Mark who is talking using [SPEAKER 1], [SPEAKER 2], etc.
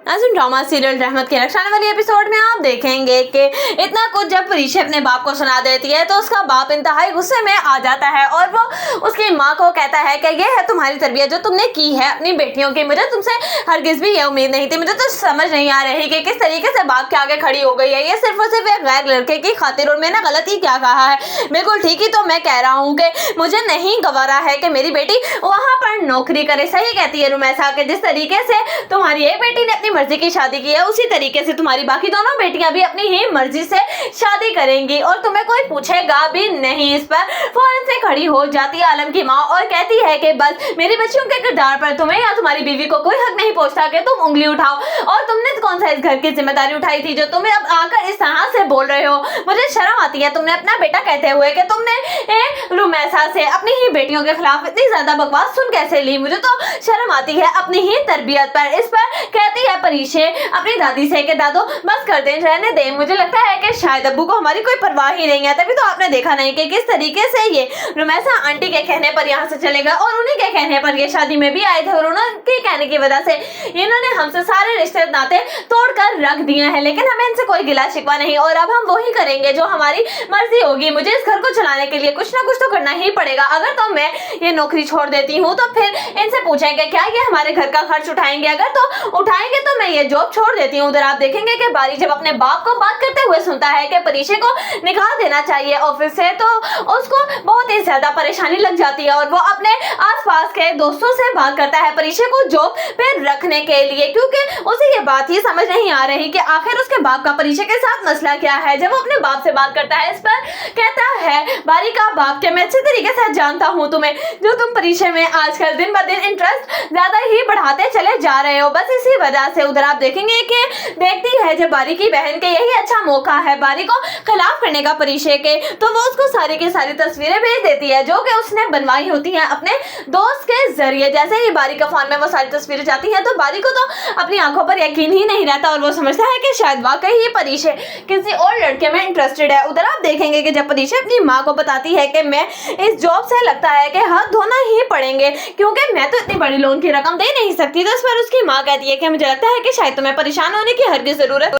[SPEAKER 1] आज हम drama serial रहमत की रक्षा वाली एपिसोड में आप देखेंगे कि इतना कुछ जब परीक्षा अपने बाप को सुना देती है तो उसका बाप इंतहाई गुस्से में आ जाता है और वो उसकी माँ को कहता है कि ये है तुम्हारी तरबियत जो तुमने की है अपनी बेटियों की। मुझे तुमसे हरगिज भी ये उम्मीद नहीं थी। मुझे तो समझ नहीं आ रही कि किस तरीके से बाप के आगे खड़ी हो गई है। ये सिर्फ और सिर्फ एक गैर लड़के की खातिर, और मैंने गलत ही क्या कहा है? बिल्कुल ठीक ही तो मैं कह रहा हूँ कि मुझे नहीं गवारा है कि मेरी बेटी वहाँ पर नौकरी करे। सही कहती है रुमैसा कि जिस तरीके से तुम्हारी एक बेटी ने अपनी मर्जी की शादी की है उसी तरीके से तुम्हारी बाकी दोनों बेटियां भी अपनी ही मर्जी से शादी करेंगी और तुम्हें कोई पूछेगा भी नहीं। इस पर फौरन से खड़ी हो जाती है आलम की माँ और कहती है कि बस मेरी बच्चियों के किरदार पर तुम्हें या तुम्हारी बीवी को कोई हक नहीं पहुंचता कि तुम उंगली उठाओ। और तुमने कौन सा इस घर की जिम्मेदारी उठाई थी जो तुम्हें अब आकर इस तरह से बोल रहे हो? मुझे शर्म आती है तुमने अपना बेटा कहते हुए कि तुमने रुमैसा से अपनी ही बेटियों के खिलाफ इतनी ज्यादा बकवास सुन कैसे ली? मुझे तो शर्म आती है अपनी ही तरबियत पर। इस पर कहती है परीशे अपनी दादी से कि दादो बस कर दें, रहने दें। मुझे लगता है कि शायद अब्बू को हमारी कोई परवाह ही नहीं है। तभी तो आपने देखा नहीं कि किस तरीके से ये रुमैसा आंटी के कहने पर यहाँ से चलेगा और उन्हीं के कहने पर ये शादी में भी आए थे और उनके कहने की वजह से इन्होंने हमसे सारे रिश्ते नाते तोड़कर रख दिए हैं। लेकिन हमें इनसे कोई गिला शिकवा नहीं और अब हम वही करेंगे जो हमारी मर्जी होगी। मुझे इस घर को चलाने के लिए कुछ ना कुछ तो करना ही पड़ेगा। अगर तो मैं ये नौकरी छोड़ देती हूँ तो फिर इनसे पूछेंगे क्या ये हमारे घर का खर्च उठाएंगे? अगर तो उठाएंगे तो मैं ये जॉब छोड़ देती हूँ। उधर आप देखेंगे कि बारी जब अपने बाप को बात करते हुए सुनता है कि परीशे को निकाल देना चाहिए ऑफिस से तो उसको बहुत ही ज्यादा परेशानी लग जाती है और वो अपने आसपास के दोस्तों से बात करता है परीशे को जॉब पे रखने के लिए, क्योंकि उसे ये बात ही समझ नहीं आ रही कि आखिर उसके बाप का परीशे के साथ मसला क्या है। जब वो अपने बाप से बात करता है इस पर कहता है बारी का बाप के मैं अच्छे तरीके से जानता हूँ तुम्हें, जो तुम परीशे में आजकल दिन ब दिन इंटरेस्ट ज्यादा ही बढ़ाते चले जा रहे हो। बस इसी वजह से उधर आप देखेंगे कि देखती है जब बारी की बहन के यही अच्छा मौका है बारी को खिलाफ करने का परीशे के, तो वो उसको सारी की सारी तस्वीरें भेज देती है जो कि उसने बनवाई होती हैं अपने दोस्त के जरिए। जैसे ही बारी का फोन में वो सारी तस्वीरें जाती हैं तो बारी को तो अपनी आंखों पर यकीन ही नहीं रहता और वो समझता है कि शायद वाकई ही परीशे किसी और लड़के में इंटरेस्टेड है। उधर आप देखेंगे कि जब परीशे अपनी माँ को बताती है कि मैं इस जॉब से लगता है कि हाथ धोना ही पड़ेंगे क्योंकि मैं तो इतनी बड़ी लोन की रकम दे नहीं सकती, तो इस पर उसकी माँ कहती है कि मुझे लगता है कि शायद तुम्हें परेशान होने की हरगिज़ जरूरत